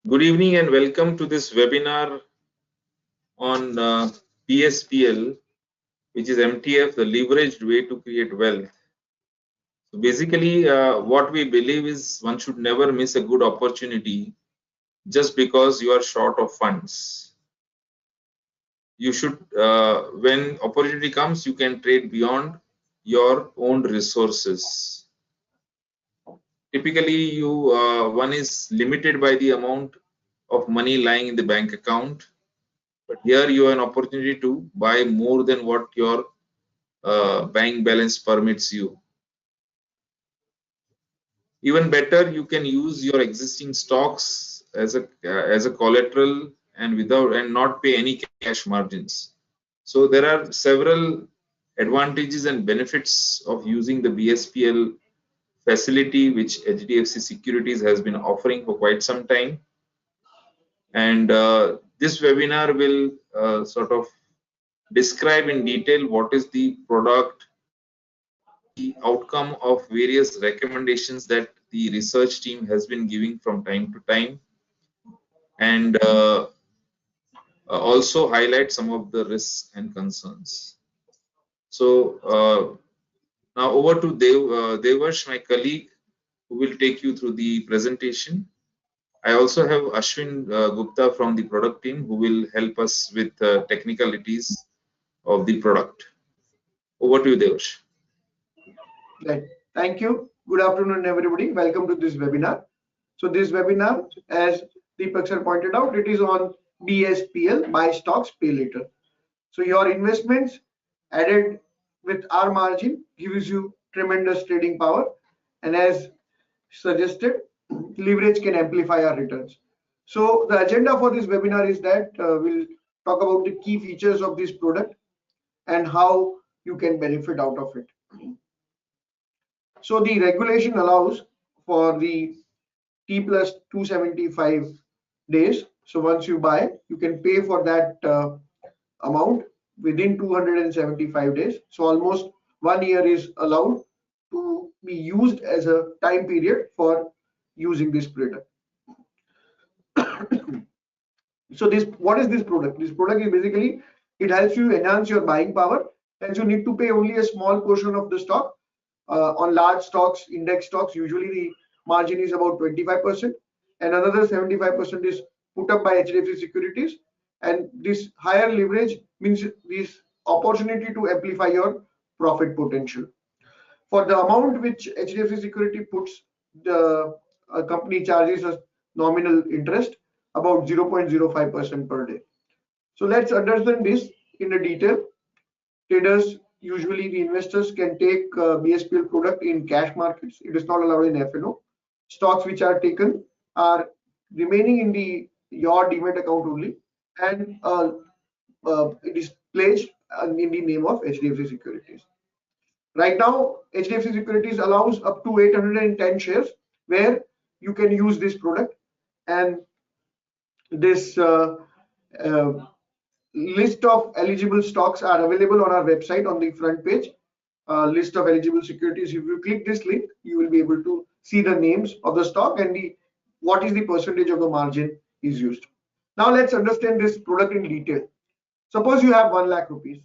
Good evening and welcome to this webinar on BSPL, which is MTF, the leveraged way to create wealth. So basically, what we believe is one should never miss a good opportunity just because you are short of funds. You should, when opportunity comes, you can trade beyond your own resources. Typically, one is limited by the amount of money lying in the bank account. But here you have an opportunity to buy more than what your bank balance permits you. Even better, you can use your existing stocks as a collateral and not pay any cash margins. So there are several advantages and benefits of using the BSPL facility, which HDFC Securities has been offering for quite some time. And this webinar will sort of describe in detail what is the product, the outcome of various recommendations that the research team has been giving from time to time, and also highlight some of the risks and concerns. So now over to Devarsh, my colleague, who will take you through the presentation. I also have Ashwin Gupta from the product team who will help us with technicalities of the product. Over to you, Devarsh. Right. Thank you. Good afternoon, everybody. Welcome to this webinar. So this webinar, as Deepak sir pointed out, it is on BSPL, buy stocks, pay later. So your investments added with our margin gives you tremendous trading power, and as suggested, leverage can amplify our returns. So the agenda for this webinar is that we'll talk about the key features of this product and how you can benefit out of it. So the regulation allows for the T plus 275 days. So once you buy, you can pay for that amount within 275 days. So almost 1 year is allowed to be used as a time period for using this product. So what is this product? This product is basically, it helps you enhance your buying power, and you need to pay only a small portion of the stock. On large stocks, index stocks, usually the margin is about 25%, and another 75% is put up by HDFC Securities. And this higher leverage means this opportunity to amplify your profit potential. For the amount which HDFC Security puts, the company charges a nominal interest about 0.05% per day. So let's understand this in a detail. Traders, usually the investors, can take BSPL product in cash markets. It is not allowed in FNO. Stocks which are taken are remaining in your demat account only, and it is pledged in the name of HDFC Securities. Right now, HDFC Securities allows up to 810 shares where you can use this product, and this list of eligible stocks are available on our website on the front page. List of eligible securities. If you click this link, you will be able to see the names of the stock and what is the percentage of the margin is used. Now let's understand this product in detail. Suppose you have 1 lakh rupees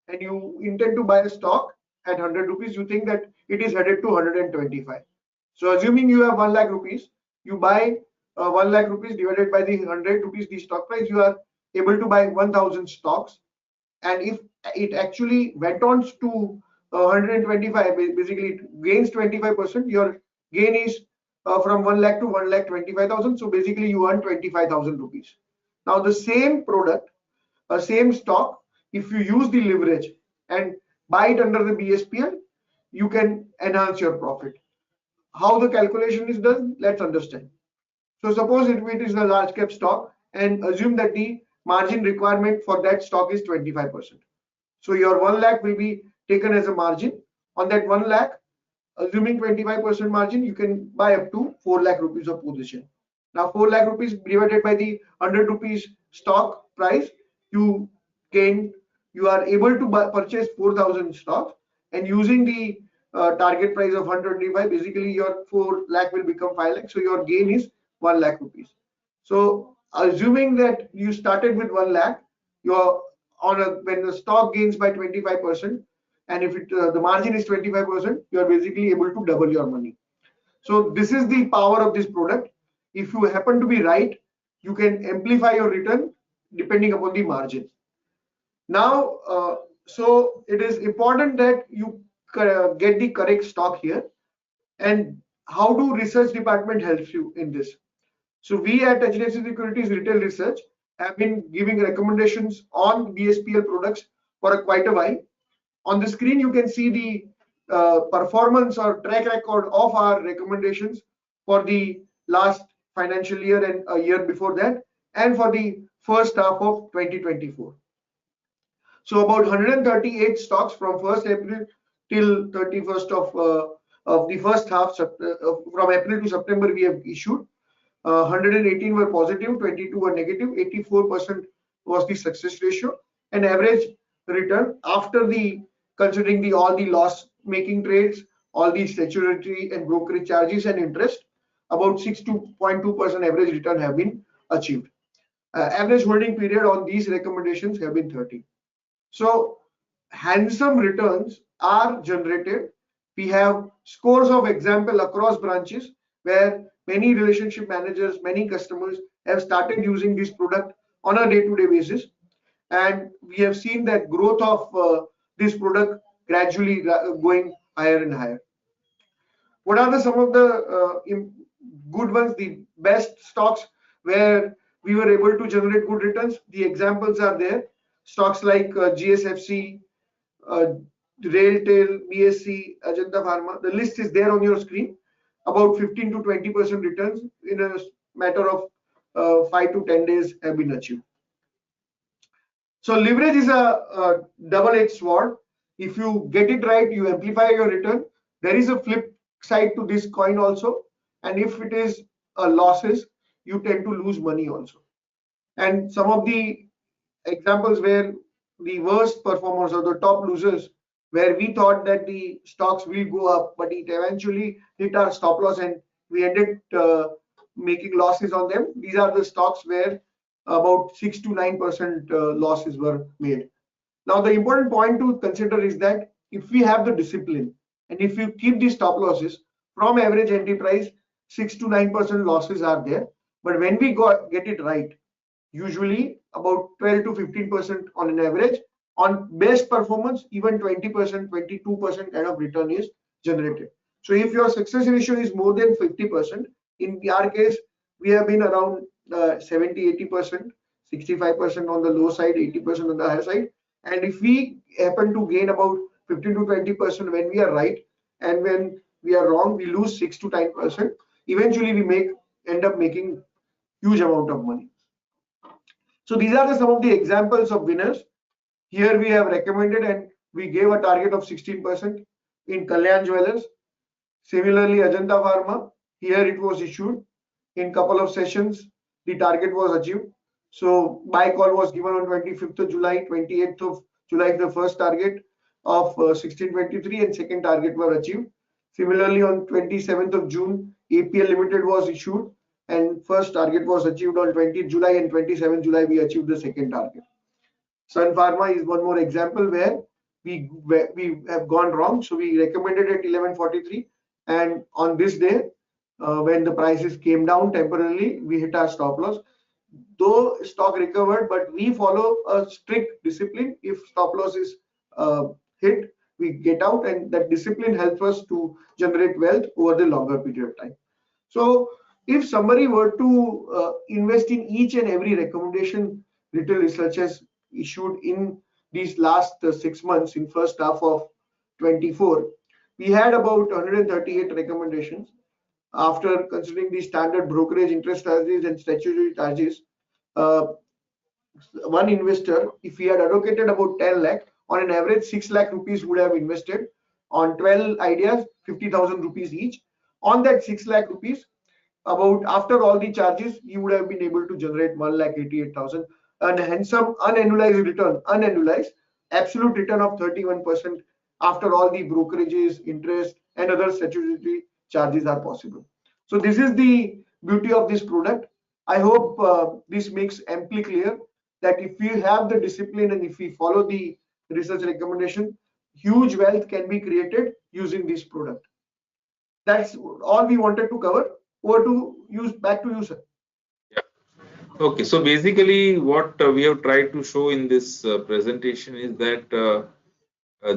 and you intend to buy a stock at 100 rupees. You think that it is headed to 125. So assuming you have 1 lakh rupees, you buy 1 lakh rupees divided by the 100 rupees the stock price, you are able to buy 1000 stocks. And if it actually went on to 125, basically it gains 25%, your gain is from 1 lakh to 1,25,000. So basically you earn 25,000 rupees. Now the same product, same stock, if you use the leverage and buy it under the BSPL, you can enhance your profit. How the calculation is done, let's understand. So suppose if it is a large cap stock, and assume that the margin requirement for that stock is 25%. So your 1 lakh will be taken as a margin. On that 1 lakh, assuming 25% margin, you can buy up to 4 lakh rupees of position. Now 4 lakh rupees divided by the 100 rupees stock price, you are able to purchase 4,000 stocks, and using the target price of 125, basically your 4 lakh will become 5 lakh. So your gain is 1 lakh rupees. So assuming that you started with 1 lakh, you're when the stock gains by 25%, and if the margin is 25%, you are basically able to double your money. So this is the power of this product. If you happen to be right, you can amplify your return depending upon the margin. Now, so it is important that you get the correct stock here. And how do research department helps you in this? So we at HDFC Securities Retail Research have been giving recommendations on BSPL products for quite a while. On the screen, you can see the performance or track record of our recommendations for the last financial year and a year before that, and for the first half of 2024. So about 138 stocks from 1st April till 31st of the first half, from April to September, we have issued. 118 were positive, 22 were negative, 84% was the success ratio, and average return after the considering the all the loss making trades, all the statutory and brokerage charges and interest, about 6.2% average return have been achieved. Average holding period on these recommendations have been 30. So handsome returns are generated. We have scores of example across branches where many relationship managers, many customers have started using this product on a day-to-day basis, and we have seen that growth of this product gradually going higher and higher. What are some of the good ones, the best stocks where we were able to generate good returns? The examples are there. Stocks like GSFC, Railtel, BSC, Ajanta Pharma. The list is there on your screen. About 15 to 20% returns in a matter of 5 to 10 days have been achieved. So leverage is a double-edged sword. If you get it right, you amplify your return. There is a flip side to this coin also, and if it is losses, you tend to lose money also. And some of the examples where the worst performers or the top losers, where we thought that the stocks will go up, but it eventually hit our stop loss and we ended making losses on them. These are the stocks where about 6 to 9% losses were made. Now, the important point to consider is that if we have the discipline and if you keep the stop losses from average entry price, 6 to 9% losses are there. But when we get it right, usually about 12 to 15% on an average. On best performance, even 20%, 22% kind of return is generated. So if your success ratio is more than 50%, in our case, we have been around 70, 80%, 65% on the low side, 80% on the higher side. And if we happen to gain about 15 to 20% when we are right, and when we are wrong, we lose 6 to 9%. Eventually, we end up making huge amount of money. So these are some of the examples of winners. Here we have recommended and we gave a target of 16% in Kalyan Jewellers. Similarly, Ajanta Pharma, here it was issued in couple of sessions. The target was achieved. So buy call was given on 25th of July, 28th of July, the first target of 1623 and second target were achieved. Similarly, on 27th of June, APL Limited was issued and first target was achieved on 20th July and 27th July we achieved the second target. Sun Pharma is one more example where we have gone wrong. So we recommended at 1143 and on this day when the prices came down temporarily, we hit our stop loss. Though stock recovered, but we follow a strict discipline. If stop loss is hit, we get out, and that discipline helps us to generate wealth over the longer period of time. So if somebody were to invest in each and every recommendation retail research has issued in these last 6 months in first half of 24, we had about 138 recommendations. After considering the standard brokerage interest charges and statutory charges, one investor, if he had allocated about 10 lakh, on an average 6 lakh rupees would have invested on 12 ideas, 50,000 rupees each. On that 6 lakh rupees, about after all the charges, you would have been able to generate 1,88,000, and handsome unannualized return, absolute return of 31% after all the brokerages, interest, and other statutory charges are possible. So this is the beauty of this product. I hope this makes amply clear that if we have the discipline and if we follow the research recommendation, huge wealth can be created using this product. That's all we wanted to cover. Over to you, back to you, sir. Yeah. Okay, so basically what we have tried to show in this presentation is that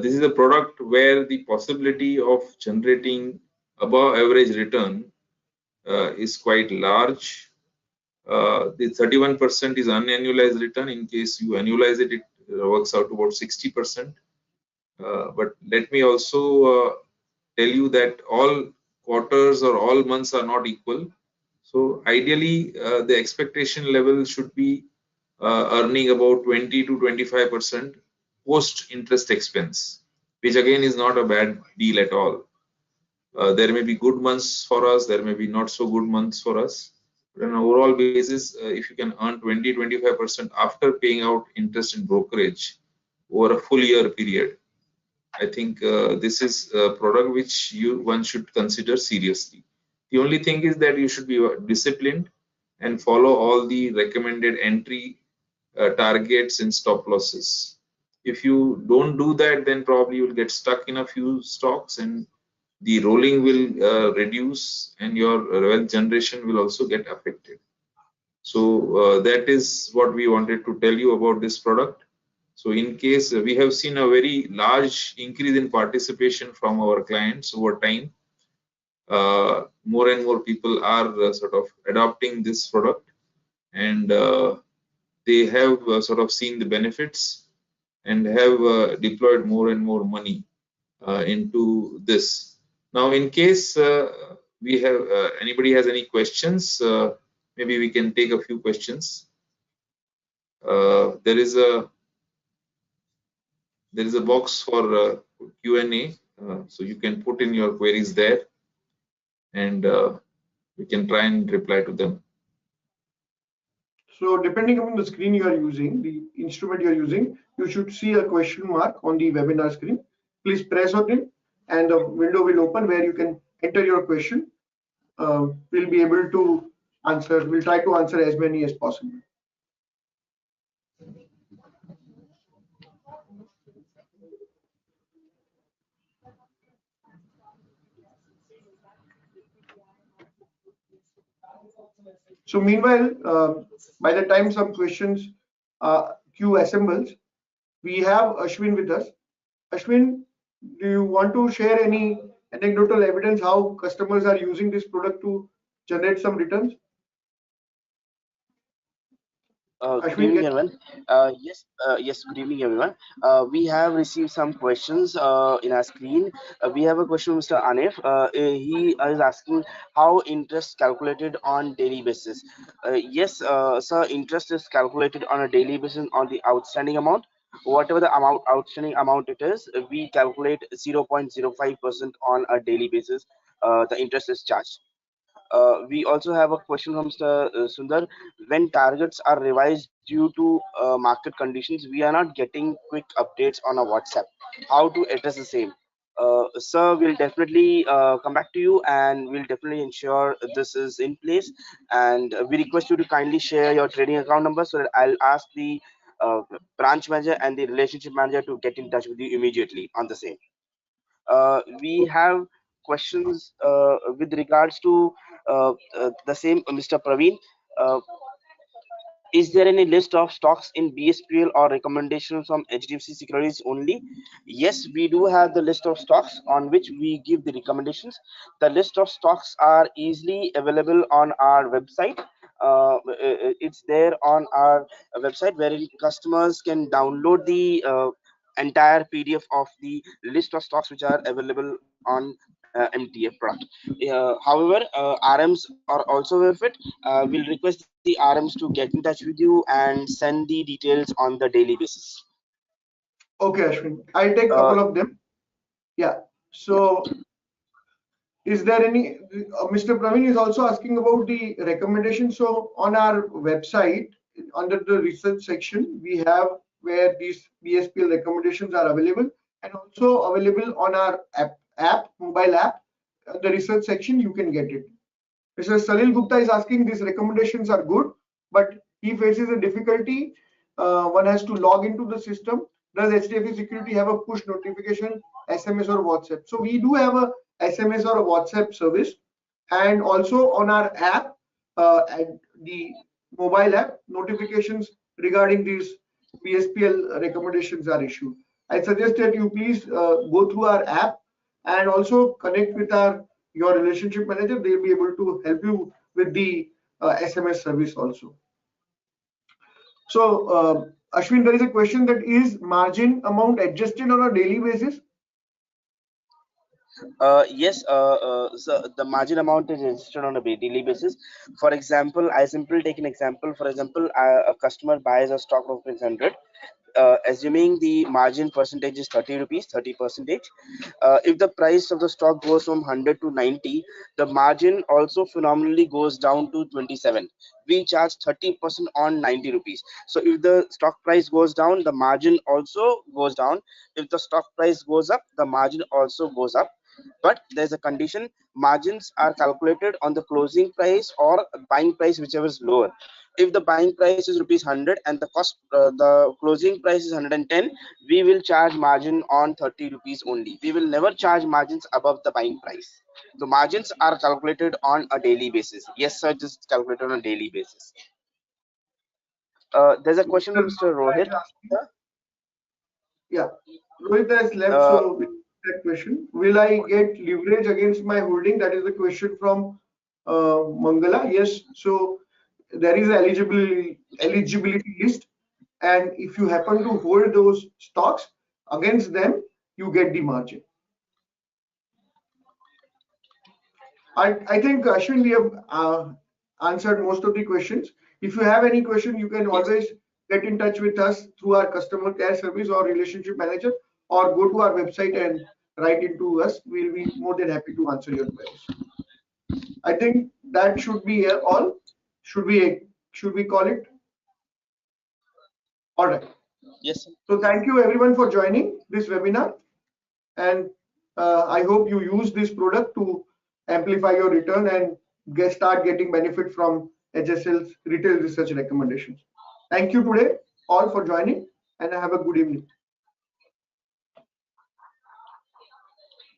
this is a product where the possibility of generating above average return is quite large. The 31% is unannualized return. In case you annualize it, it works out to about 60%. But let me also tell you that all quarters or all months are not equal. So ideally, the expectation level should be earning about 20 to 25% post interest expense, which again is not a bad deal at all. There may be good months for us, there may be not so good months for us. But on an overall basis, if you can earn 20-25% after paying out interest in brokerage over a full year period, I think this is a product which one should consider seriously. The only thing is that you should be disciplined and follow all the recommended entry targets and stop losses. If you don't do that, then probably you will get stuck in a few stocks and the rolling will reduce and your wealth generation will also get affected. So that is what we wanted to tell you about this product. So in case we have seen a very large increase in participation from our clients over time, more and more people are sort of adopting this product, and they have sort of seen the benefits and have deployed more and more money into this. Now, in case we have anybody has any questions, maybe we can take a few questions. There is a box for Q&A, so you can put in your queries there, and we can try and reply to them. So depending upon the screen you are using, the instrument you are using, you should see a question mark on the webinar screen. Please press on it and a window will open where you can enter your question. We'll be able to answer, we'll try to answer as many as possible. So meanwhile, by the time some questions queue assembles, we have Ashwin with us. Ashwin, do you want to share any anecdotal evidence how customers are using this product to generate some returns? Good evening, everyone. Yes, good evening, everyone. We have received some questions in our screen. We have a question from Mr. Anif. He is asking how interest calculated on daily basis. Yes, sir, interest is calculated on a daily basis on the outstanding amount. Whatever the outstanding amount it is, we calculate 0.05% on a daily basis. The interest is charged. We also have a question from Mr. Sundar. When targets are revised due to market conditions, we are not getting quick updates on our WhatsApp. How to address the same? Sir, we'll definitely come back to you and we'll definitely ensure this is in place. And we request you to kindly share your trading account number so that I'll ask the branch manager and the relationship manager to get in touch with you immediately on the same. We have questions with regards to the same, Mr. Praveen. Is there any list of stocks in BSPL or recommendations from HDFC securities only? Yes, we do have the list of stocks on which we give the recommendations. The list of stocks are easily available on our website. It's there on our website wherein customers can download the entire PDF of the list of stocks which are available on MTF product. However, RMs are also with it. We'll request the RMs to get in touch with you and send the details on the daily basis. Okay, Ashwin, I'll take a couple of them. Yeah. So, is there any? Mr. Praveen is also asking about the recommendation. So, on our website, under the research section, we have where these BSPL recommendations are available, and also available on our mobile app. The research section, you can get it. Mr. Salil Gupta is asking, these recommendations are good, but he faces a difficulty. One has to log into the system. Does HDFC Security have a push notification, SMS or WhatsApp? So we do have a SMS or a WhatsApp service, and also on our app, and the mobile app, notifications regarding these BSPL recommendations are issued. I suggest that you please go through our app and also connect with your relationship manager. They'll be able to help you with the SMS service also. So Ashwin, there is a question that is margin amount adjusted on a daily basis? Yes, so the margin amount is registered on a daily basis. For example, I simply take an example. For example, a customer buys a stock of 100. Assuming the margin percentage is 30 rupees, 30 percentage. If the price of the stock goes from 100 to 90, the margin also phenomenally goes down to 27. We charge 30% on 90 rupees. So if the stock price goes down, the margin also goes down. If the stock price goes up, the margin also goes up. But there's a condition: margins are calculated on the closing price or buying price, whichever is lower. If the buying price is rupees 100 and the closing price is 110, we will charge margin on 30 rupees only. We will never charge margins above the buying price. The margins are calculated on a daily basis. Yes, sir, just calculated on a daily basis. There's a question from Mr. Rohit. Yeah, Rohit has left, so that question. Will I get leverage against my holding? That is the question from Mangala. Yes, so there is an eligibility list, and if you happen to hold those stocks, against them you get the margin. I think Ashwin, we have answered most of the questions. If you have any question, you can always get in touch with us through our customer care service or relationship manager, or go to our website and write into us. We'll be more than happy to answer your queries. I think that should be all. Should we call it? All right. Yes, sir. So thank you everyone for joining this webinar, and I hope you use this product to amplify your return and start getting benefit from HSL's retail research recommendations. Thank you today all for joining, and have a good evening.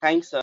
Thanks, sir.